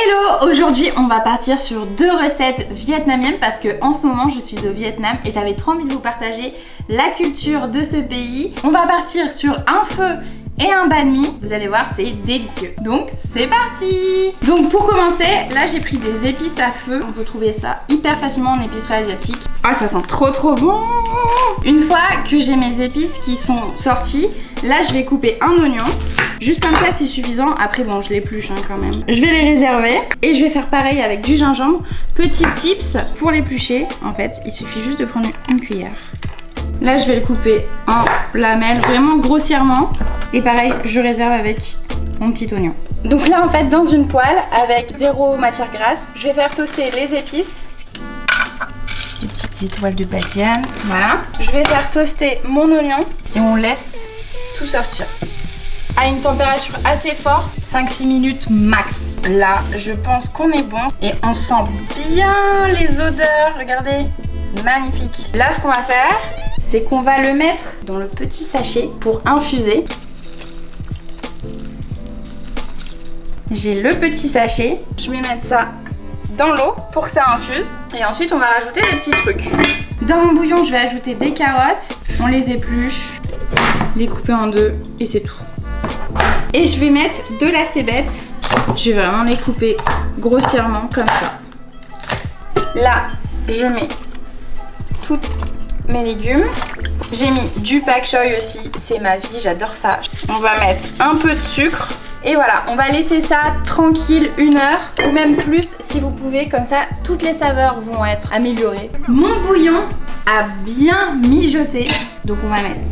Hello! Aujourd'hui on va partir sur 2 recettes vietnamiennes parce que en ce moment je suis au Vietnam et j'avais trop envie de vous partager la culture de ce pays. On va partir sur un feu et un banh mi. Vous allez voir, c'est délicieux. Donc c'est parti! Donc pour commencer, là j'ai pris des épices à feu. On peut trouver ça hyper facilement en épicerie asiatique. Ah, ça sent trop bon! Une fois que j'ai mes épices qui sont sorties, là je vais couper un oignon. Juste comme ça c'est suffisant, après bon je l'épluche quand même. Je vais les réserver et je vais faire pareil avec du gingembre. Petit tips pour l'éplucher, en fait il suffit juste de prendre une cuillère. Là je vais le couper en lamelles, vraiment grossièrement. Et pareil je réserve avec mon petit oignon. Donc là en fait dans une poêle avec 0 matière grasse, je vais faire toaster les épices. Des petites étoiles de badiane, voilà. Je vais faire toaster mon oignon et on laisse tout sortir. À une température assez forte, 5-6 minutes max. Là, je pense qu'on est bon et on sent bien les odeurs. Regardez, magnifique. Là, ce qu'on va faire, c'est qu'on va le mettre dans le petit sachet pour infuser. J'ai le petit sachet. Je vais mettre ça dans l'eau pour que ça infuse. Et ensuite, on va rajouter des petits trucs. Dans mon bouillon, je vais ajouter des carottes. On les épluche, les couper en deux et c'est tout. Et je vais mettre de la cébette. Je vais vraiment les couper grossièrement comme ça. Là, je mets tous mes légumes. J'ai mis du pak choy aussi, c'est ma vie, j'adore ça. On va mettre un peu de sucre. Et voilà, on va laisser ça tranquille 1 heure ou même plus si vous pouvez, comme ça toutes les saveurs vont être améliorées. Mon bouillon a bien mijoté, donc on va mettre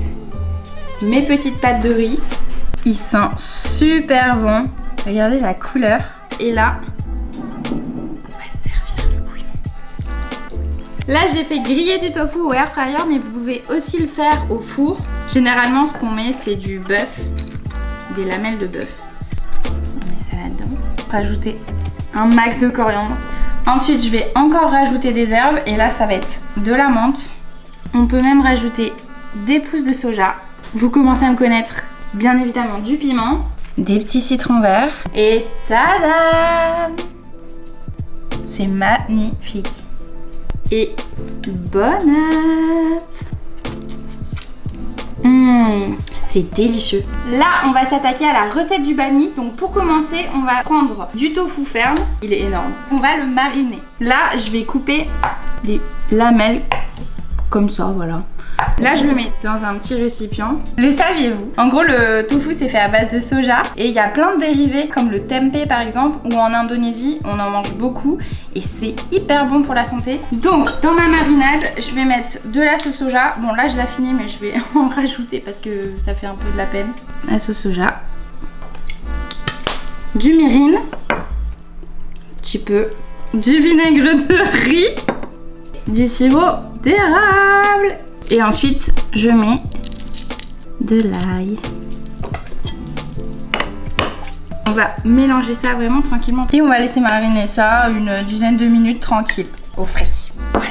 mes petites pâtes de riz. Il sent super bon. Regardez la couleur. Et là, on va servir le bouillon. Là, j'ai fait griller du tofu au air fryer, mais vous pouvez aussi le faire au four. Généralement, ce qu'on met, c'est du bœuf, des lamelles de bœuf. On met ça là-dedans. Rajouter un max de coriandre. Ensuite, je vais encore rajouter des herbes. Et là, ça va être de la menthe. On peut même rajouter des pousses de soja. Vous commencez à me connaître. Bien évidemment du piment, des petits citrons verts et tadam! C'est magnifique. Et bon c'est délicieux. Là, on va s'attaquer à la recette du banh mi. Donc pour commencer, on va prendre du tofu ferme. Il est énorme. On va le mariner. Là, je vais couper des lamelles comme ça, voilà. Là, je le mets dans un petit récipient. Le saviez-vous? En gros, le tofu, c'est fait à base de soja. Et il y a plein de dérivés, comme le tempeh par exemple, ou en Indonésie, on en mange beaucoup. Et c'est hyper bon pour la santé. Donc, dans ma marinade, je vais mettre de la sauce soja. Bon, là, je l'ai finie, mais je vais en rajouter parce que ça fait un peu de la peine. La sauce soja. Du mirin. Un petit peu. Du vinaigre de riz. Du sirop d'érable. Et ensuite, je mets de l'ail. On va mélanger ça vraiment tranquillement. Et on va laisser mariner ça une dizaine de minutes tranquille, au frais. Voilà.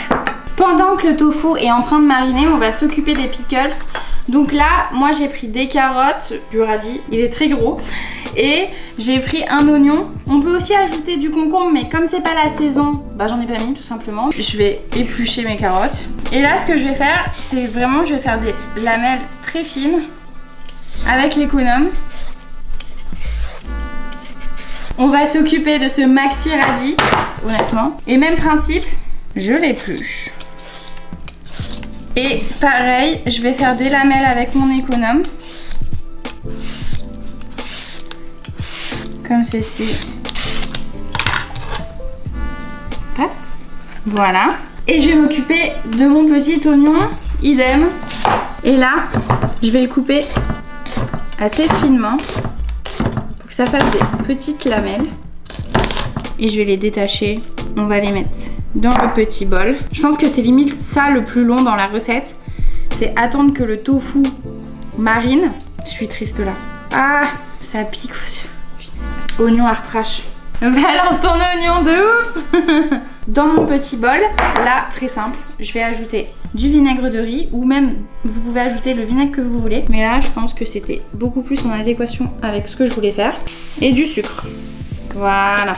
Pendant que le tofu est en train de mariner, on va s'occuper des pickles. Donc là, moi j'ai pris des carottes, du radis, il est très gros. Et j'ai pris un oignon. On peut aussi ajouter du concombre, mais comme c'est pas la saison, bah j'en ai pas mis tout simplement. Je vais éplucher mes carottes. Et là, ce que je vais faire, c'est vraiment, je vais faire des lamelles très fines avec l'économe. On va s'occuper de ce maxi radis, honnêtement. Et même principe, je l'épluche. Et pareil, je vais faire des lamelles avec mon économe. Comme ceci. Hop. Voilà. Et je vais m'occuper de mon petit oignon, idem. Et là, je vais le couper assez finement pour que ça fasse des petites lamelles. Et je vais les détacher. On va les mettre dans le petit bol. Je pense que c'est limite ça le plus long dans la recette. C'est attendre que le tofu marine. Je suis triste là. Ah, ça pique aussi. Oignon artrache. Balance ton oignon de ouf. Dans mon petit bol, là, très simple, je vais ajouter du vinaigre de riz ou même vous pouvez ajouter le vinaigre que vous voulez. Mais là, je pense que c'était beaucoup plus en adéquation avec ce que je voulais faire. Et du sucre. Voilà.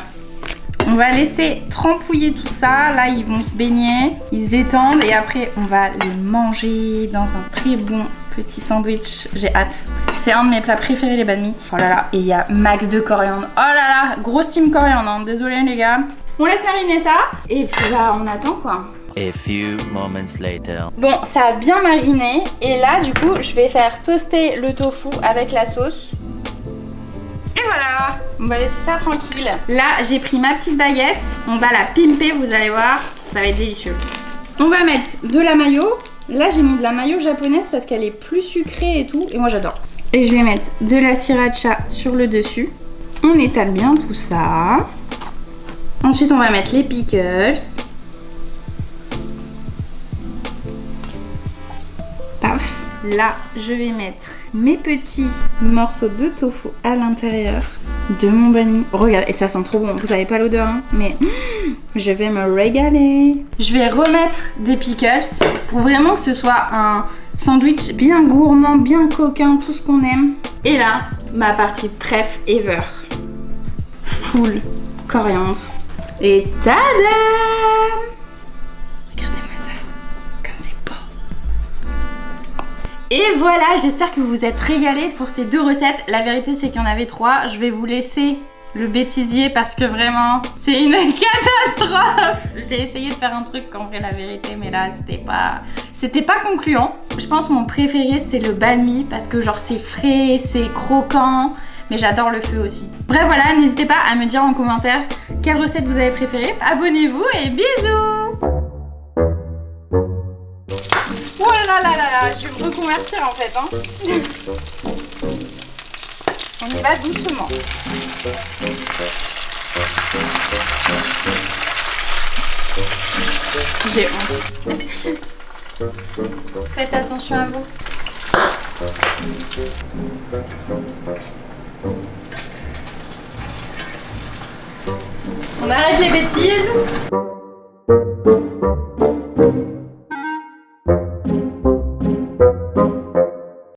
va laisser trempouiller tout ça. Là, ils vont se baigner, ils se détendent et après, on va les manger dans un très bon petit sandwich. J'ai hâte. C'est un de mes plats préférés, les banh mi. Oh là là, et il y a max de coriandre. Oh là là, grosse team coriandre, hein. Désolée les gars. On laisse mariner ça et puis là, on attend quoi. A few moments later. Bon, ça a bien mariné et là, du coup, je vais faire toaster le tofu avec la sauce. Et voilà, on va laisser ça tranquille. Là, j'ai pris ma petite baguette. On va la pimper, vous allez voir. Ça va être délicieux. On va mettre de la mayo. Là, j'ai mis de la mayo japonaise parce qu'elle est plus sucrée et tout. Et moi, j'adore. Et je vais mettre de la sriracha sur le dessus. On étale bien tout ça. Ensuite, on va mettre les pickles. Paf. Là, je vais mettre mes petits morceaux de tofu à l'intérieur de mon banh mi. Regarde, et ça sent trop bon. Vous avez pas l'odeur, hein, mais je vais me régaler. Je vais remettre des pickles pour vraiment que ce soit un sandwich bien gourmand, bien coquin, tout ce qu'on aime. Et là, ma partie préf ever. Full coriandre. Et tadam! Regardez-moi ça, comme c'est beau. Et voilà, j'espère que vous vous êtes régalés pour ces 2 recettes. La vérité, c'est qu'il y en avait 3. Je vais vous laisser le bêtisier parce que vraiment, c'est une catastrophe. J'ai essayé de faire un truc en vrai, la vérité, mais là, c'était pas concluant. Je pense mon préféré, c'est le banh mi parce que genre, c'est frais, c'est croquant. Mais j'adore le feu aussi. Bref, voilà, n'hésitez pas à me dire en commentaire quelle recette vous avez préférée. Abonnez-vous et bisous! Oh là là là là, je vais me reconvertir en fait, hein. On y va doucement. J'ai honte. Faites attention à vous. On arrête les bêtises.